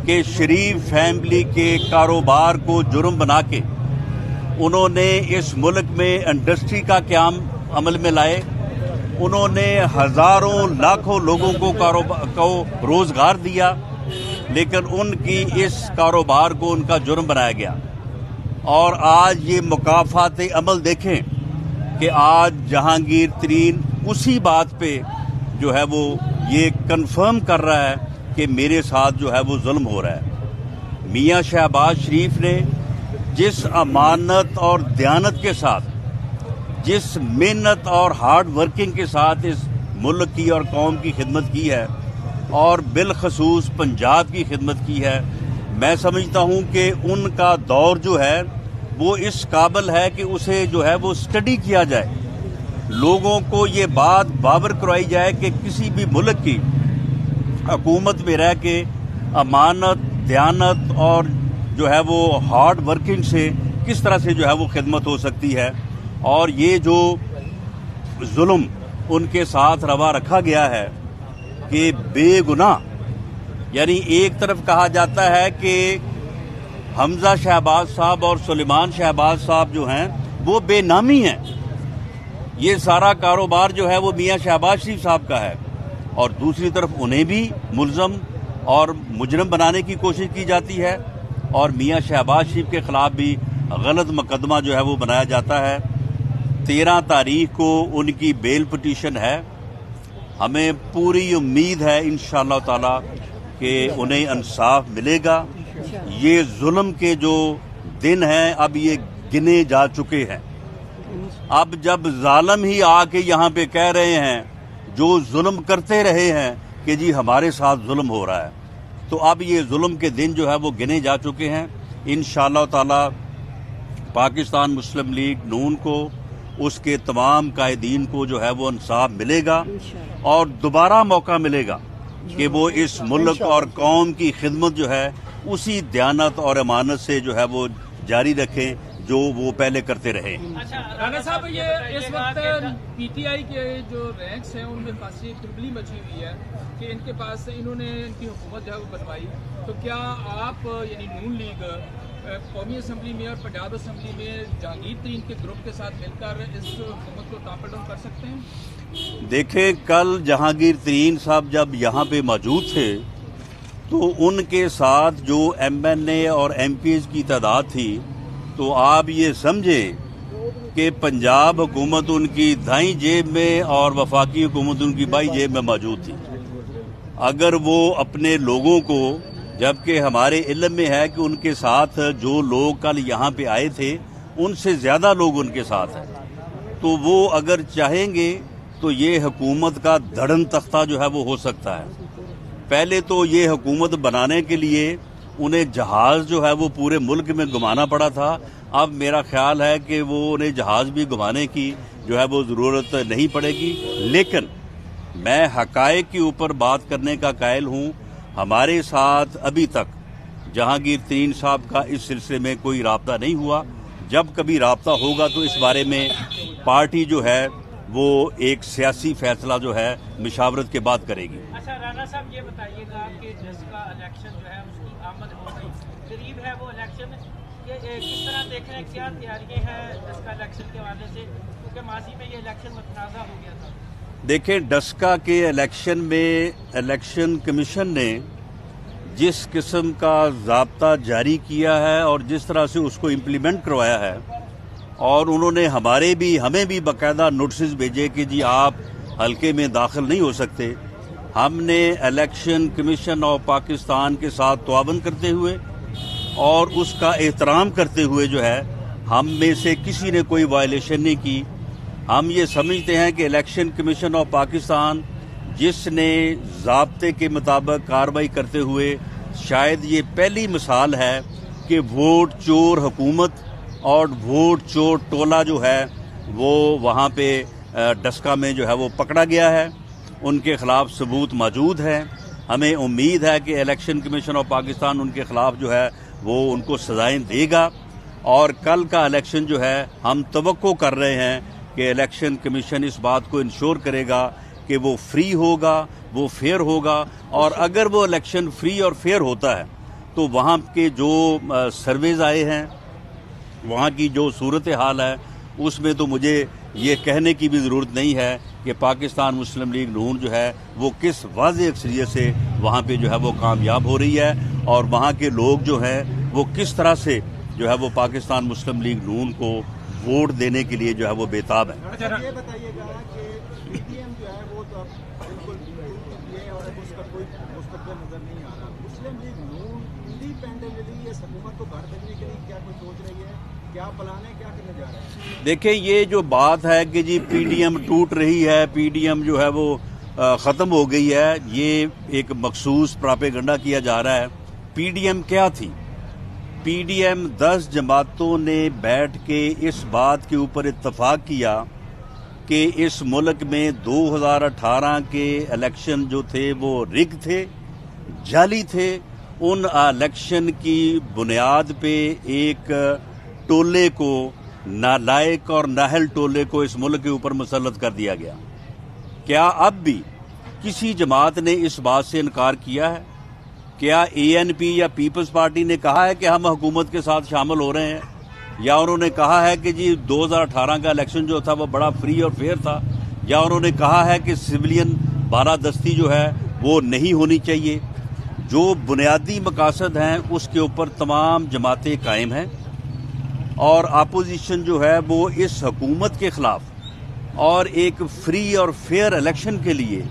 کہ شریف فیملی کے کاروبار کو جرم بنا کے انہوں نے اس ملک میں انڈسٹری کا قیام عمل میں لائے. انہوں نے ہزاروں لاکھوں لوگوں کو روزگار دیا، لیکن ان کی اس کاروبار کو ان کا جرم بنایا گیا. اور آج یہ مکافات عمل دیکھیں کہ آج جہانگیر ترین اسی بات پہ جو ہے وہ یہ کنفرم کر رہا ہے کہ میرے ساتھ جو ہے وہ ظلم ہو رہا ہے. میاں شہباز شریف نے جس امانت اور دیانت کے ساتھ، جس محنت اور ہارڈ ورکنگ کے ساتھ اس ملک کی اور قوم کی خدمت کی ہے، اور بالخصوص پنجاب کی خدمت کی ہے، میں سمجھتا ہوں کہ ان کا دور جو ہے وہ اس قابل ہے کہ اسے جو ہے وہ اسٹڈی کیا جائے. لوگوں کو یہ بات باور کروائی جائے کہ کسی بھی ملک کی حکومت میں رہ کے امانت، دیانت اور جو ہے وہ ہارڈ ورکنگ سے کس طرح سے جو ہے وہ خدمت ہو سکتی ہے. اور یہ جو ظلم ان کے ساتھ روا رکھا گیا ہے کہ بے گناہ، یعنی ایک طرف کہا جاتا ہے کہ حمزہ شہباز صاحب اور سلیمان شہباز صاحب جو ہیں وہ بے نامی ہیں، یہ سارا کاروبار جو ہے وہ میاں شہباز شریف صاحب کا ہے، اور دوسری طرف انہیں بھی ملزم اور مجرم بنانے کی کوشش کی جاتی ہے، اور میاں شہباز شریف کے خلاف بھی غلط مقدمہ جو ہے وہ بنایا جاتا ہے. 13 تاریخ کو ان کی بیل پٹیشن ہے. ہمیں پوری امید ہے انشاءاللہ تعالی کہ انہیں انصاف ملے گا. یہ ظلم کے جو دن ہیں اب یہ گنے جا چکے ہیں. اب جب ظالم ہی آ کے یہاں پہ کہہ رہے ہیں، جو ظلم کرتے رہے ہیں کہ جی ہمارے ساتھ ظلم ہو رہا ہے، تو اب یہ ظلم کے دن جو ہے وہ گنے جا چکے ہیں. انشاءاللہ تعالی پاکستان مسلم لیگ نون کو، اس کے تمام قائدین کو جو ہے وہ انصاف ملے گا، اور دوبارہ موقع ملے گا کہ وہ اس ملک اور قوم کی خدمت جو ہے اسی دیانت اور امانت سے جو ہے وہ جاری رکھیں جو وہ پہلے کرتے رہے. رانا صاحب، یہ اس وقت پی ٹی آئی کے جو رینکس ہیں ان میں خاصی تربلی مچی ہوئی ہے کہ ان کے پاس انہوں نے ان کی حکومت جو ہے وہ بنوائی، تو کیا آپ یعنی نون لیگ قومی اسمبلی میں اور پنجاب اسمبلی میں جہانگیر ترین کے گروپ کے ساتھ مل کر اس حکومت کو ٹاپل ڈاؤن کر سکتے ہیں؟ دیکھیں، کل جہانگیر ترین صاحب جب یہاں پہ موجود تھے تو ان کے ساتھ جو ایم این اے اور ایم پی ایز کی تعداد تھی، تو آپ یہ سمجھیں کہ پنجاب حکومت ان کی دائیں جیب میں اور وفاقی حکومت ان کی بائیں جیب میں موجود تھی. اگر وہ اپنے لوگوں کو، جبکہ ہمارے علم میں ہے کہ ان کے ساتھ جو لوگ کل یہاں پہ آئے تھے ان سے زیادہ لوگ ان کے ساتھ ہیں، تو وہ اگر چاہیں گے تو یہ حکومت کا دھڑن تختہ جو ہے وہ ہو سکتا ہے. پہلے تو یہ حکومت بنانے کے لیے انہیں جہاز جو ہے وہ پورے ملک میں گھمانا پڑا تھا. اب میرا خیال ہے کہ وہ انہیں جہاز بھی گھمانے کی جو ہے وہ ضرورت نہیں پڑے گی. لیکن میں حقائق کے اوپر بات کرنے کا قائل ہوں. ہمارے ساتھ ابھی تک جہانگیر ترین صاحب کا اس سلسلے میں کوئی رابطہ نہیں ہوا. جب کبھی رابطہ ہوگا تو اس بارے میں پارٹی جو ہے وہ ایک سیاسی فیصلہ جو ہے مشاورت کے بعد کرے گی. اچھا رانا صاحب، یہ بتائیے گا کہ جس کا الیکشن جو ہے اس کی آمد ہو گئی، قریب ہے وہ الیکشن، یہ کس طرح دیکھ رہے ہیں، کیا تیاریاں ہیں جس کا الیکشن کے حوالے سے، کیونکہ ماضی میں یہ الیکشن متنازع ہو گیا تھا؟ دیکھیں، ڈسکا کے الیکشن میں الیکشن کمیشن نے جس قسم کا ضابطہ جاری کیا ہے اور جس طرح سے اس کو امپلیمنٹ کروایا ہے، اور انہوں نے ہمیں بھی باقاعدہ نوٹسز بھیجے کہ جی آپ حلقے میں داخل نہیں ہو سکتے. ہم نے الیکشن کمیشن آف پاکستان کے ساتھ تعاون کرتے ہوئے اور اس کا احترام کرتے ہوئے جو ہے ہم میں سے کسی نے کوئی وائلیشن نہیں کی. ہم یہ سمجھتے ہیں کہ الیکشن کمیشن آف پاکستان جس نے ضابطے کے مطابق کارروائی کرتے ہوئے، شاید یہ پہلی مثال ہے کہ ووٹ چور حکومت اور ووٹ چور ٹولہ جو ہے وہ وہاں پہ ڈسکا میں جو ہے وہ پکڑا گیا ہے. ان کے خلاف ثبوت موجود ہے. ہمیں امید ہے کہ الیکشن کمیشن آف پاکستان ان کے خلاف جو ہے وہ ان کو سزائیں دے گا. اور کل کا الیکشن جو ہے ہم توقع کر رہے ہیں کہ الیکشن کمیشن اس بات کو انشور کرے گا کہ وہ فری ہوگا، وہ فیئر ہوگا، اور اگر وہ الیکشن فری اور فیئر ہوتا ہے تو وہاں کے جو سرویز آئے ہیں، وہاں کی جو صورتحال ہے، اس میں تو مجھے یہ کہنے کی بھی ضرورت نہیں ہے کہ پاکستان مسلم لیگ نون جو ہے وہ کس واضح اکثریت سے وہاں پہ جو ہے وہ کامیاب ہو رہی ہے، اور وہاں کے لوگ جو ہیں وہ کس طرح سے جو ہے وہ پاکستان مسلم لیگ نون کو ووٹ دینے کے لیے جو ہے وہ بےتاب ہیں۔ یہ بتائیے گا کہ پی ٹی ایم جو ہے وہ تو اب بالکل یہ اور اب اس کا کوئی مستقبل نظر نہیں آ رہا، مسلم لیگ نون انڈیپینڈنٹلی اس حکومت کو گھر دینے کے لیے کیا کوئی سوچ رہی ہے، کیا پلان ہے، کیا کرنے جا رہا ہے؟ دیکھیں، یہ جو بات ہے کہ جی پی ڈی ایم ٹوٹ رہی ہے، پی ڈی ایم جو ہے وہ ختم ہو گئی ہے، یہ ایک مخصوص پراپیگنڈا کیا جا رہا ہے۔ پی ڈی ایم کیا تھی؟ پی ڈی ایم 10 جماعتوں نے بیٹھ کے اس بات کے اوپر اتفاق کیا کہ اس ملک میں 2018 کے الیکشن جو تھے وہ رگ تھے، جعلی تھے۔ ان الیکشن کی بنیاد پہ ایک ٹولے کو، نالائق اور نااہل ٹولے کو اس ملک کے اوپر مسلط کر دیا گیا۔ کیا اب بھی کسی جماعت نے اس بات سے انکار کیا ہے؟ کیا اے این پی یا پیپلز پارٹی نے کہا ہے کہ ہم حکومت کے ساتھ شامل ہو رہے ہیں؟ یا انہوں نے کہا ہے کہ جی 2018 کا الیکشن جو تھا وہ بڑا فری اور فیئر تھا؟ یا انہوں نے کہا ہے کہ سویلین بالادستی جو ہے وہ نہیں ہونی چاہیے؟ جو بنیادی مقاصد ہیں اس کے اوپر تمام جماعتیں قائم ہیں، اور اپوزیشن جو ہے وہ اس حکومت کے خلاف اور ایک فری اور فیئر الیکشن کے لیے،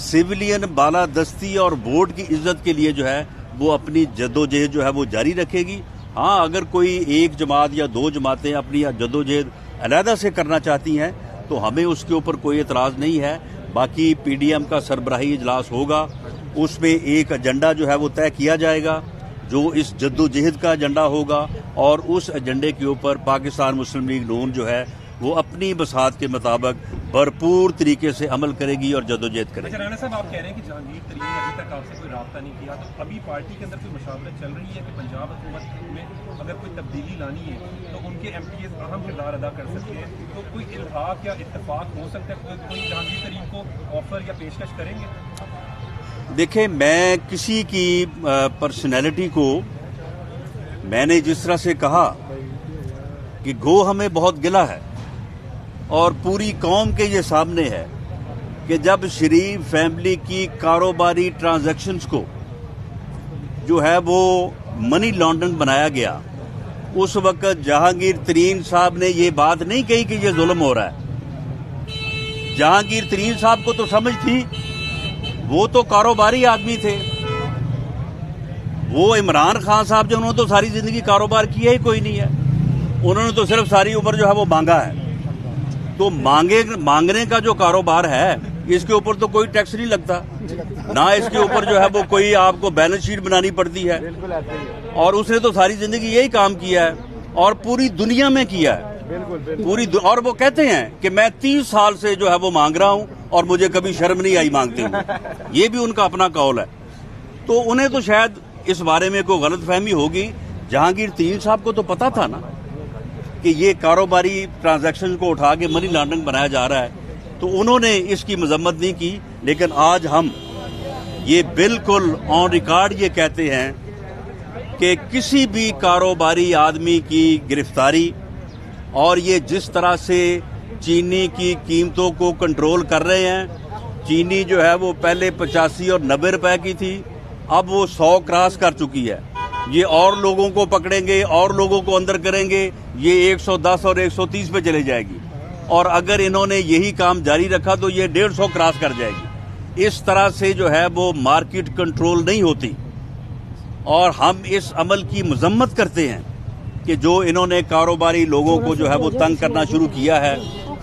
سویلین بالادستی اور ووٹ کی عزت کے لیے جو ہے وہ اپنی جدوجہد جو ہے وہ جاری رکھے گی۔ ہاں، اگر کوئی ایک جماعت یا 2 جماعتیں اپنی جدوجہد علیحدہ سے کرنا چاہتی ہیں تو ہمیں اس کے اوپر کوئی اعتراض نہیں ہے۔ باقی پی ڈی ایم کا سربراہی اجلاس ہوگا، اس میں ایک ایجنڈا جو ہے وہ طے کیا جائے گا جو اس جدوجہد کا ایجنڈا ہوگا، اور اس ایجنڈے کے اوپر پاکستان مسلم لیگ نون جو ہے وہ اپنی بساط کے مطابق بھرپور طریقے سے عمل کرے گی اور جدوجہد کرے گی۔ رانا صاحب، آپ کہہ رہے ہیں کہ جہانگیر ترین نے ابھی تک آپ سے کوئی رابطہ نہیں کیا، تو ابھی پارٹی کے اندر کوئی مشاورت چل رہی ہے کہ پنجاب حکومت میں اگر کوئی تبدیلی لانی ہے تو ان کے ایم پی ایز اہم کردار ادا کر سکتے ہیں، تو کوئی الحاق یا اتفاق ہو سکتا ہے، کوئی جہانگیر ترین کو آفر یا پیشکش کریں گے؟ دیکھیں، میں کسی کی پرسنالٹی کو، میں نے جس طرح سے کہا کہ گو ہمیں بہت گلہ ہے اور پوری قوم کے یہ سامنے ہے کہ جب شریف فیملی کی کاروباری ٹرانزیکشنز کو جو ہے وہ منی لانڈرنگ بنایا گیا، اس وقت جہانگیر ترین صاحب نے یہ بات نہیں کہی کہ یہ ظلم ہو رہا ہے۔ جہانگیر ترین صاحب کو تو سمجھ تھی، وہ تو کاروباری آدمی تھے۔ وہ عمران خان صاحب جو انہوں نے تو ساری زندگی کاروبار کیا ہی کوئی نہیں ہے، انہوں نے تو صرف ساری عمر جو ہے وہ مانگا ہے۔ تو مانگنے کا جو کاروبار ہے، اس کے اوپر تو کوئی ٹیکس نہیں لگتا، نہ اس کے اوپر جو ہے وہ کوئی آپ کو بیلنس شیٹ بنانی پڑتی ہے، اور اس نے تو ساری زندگی یہی کام کیا ہے اور پوری دنیا میں کیا ہے۔ اور وہ کہتے ہیں کہ میں 30 سال سے جو ہے وہ مانگ رہا ہوں اور مجھے کبھی شرم نہیں آئی مانگتے ہوئے، یہ بھی ان کا اپنا قول ہے۔ تو انہیں تو شاید اس بارے میں کوئی غلط فہمی ہوگی۔ جہانگیر ترین صاحب کو تو پتا تھا نا کہ یہ کاروباری ٹرانزیکشن کو اٹھا کے منی لانڈرنگ بنایا جا رہا ہے، تو انہوں نے اس کی مذمت نہیں کی۔ لیکن آج ہم یہ بالکل آن ریکارڈ یہ کہتے ہیں کہ کسی بھی کاروباری آدمی کی گرفتاری، اور یہ جس طرح سے چینی کی قیمتوں کو کنٹرول کر رہے ہیں، چینی جو ہے وہ پہلے 85 اور 90 روپے کی تھی، اب وہ 100 کراس کر چکی ہے۔ یہ اور لوگوں کو پکڑیں گے اور لوگوں کو اندر کریں گے، یہ 110 اور 130 پہ چلے جائے گی، اور اگر انہوں نے یہی کام جاری رکھا تو یہ 150 کراس کر جائے گی۔ اس طرح سے جو ہے وہ مارکیٹ کنٹرول نہیں ہوتی، اور ہم اس عمل کی مذمت کرتے ہیں کہ جو انہوں نے کاروباری لوگوں کو جو ہے وہ تنگ کرنا شروع کیا ہے،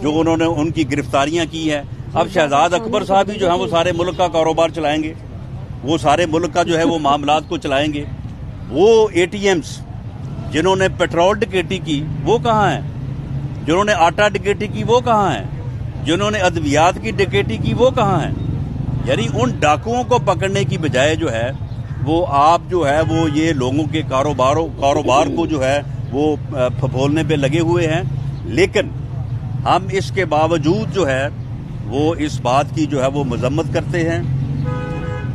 جو انہوں نے ان کی گرفتاریاں کی ہیں۔ اب شہزاد اکبر صاحب ہی جو ہیں وہ سارے ملک کا کاروبار چلائیں گے، وہ سارے ملک کا جو ہے وہ معاملات کو چلائیں گے۔ وہ اے ٹی ایمز جنہوں نے پیٹرول ڈکیٹی کی وہ کہاں ہیں؟ جنہوں نے آٹا ڈکیٹی کی وہ کہاں ہیں؟ جنہوں نے ادویات کی ڈکیٹی کی وہ کہاں ہیں؟ یعنی ان ڈاکوؤں کو پکڑنے کی بجائے جو ہے وہ آپ جو ہے وہ یہ لوگوں کے کاروبار کو جو ہے وہ پھپھولنے پہ لگے ہوئے ہیں۔ لیکن ہم اس کے باوجود جو ہے وہ اس بات کی جو ہے وہ مذمت کرتے ہیں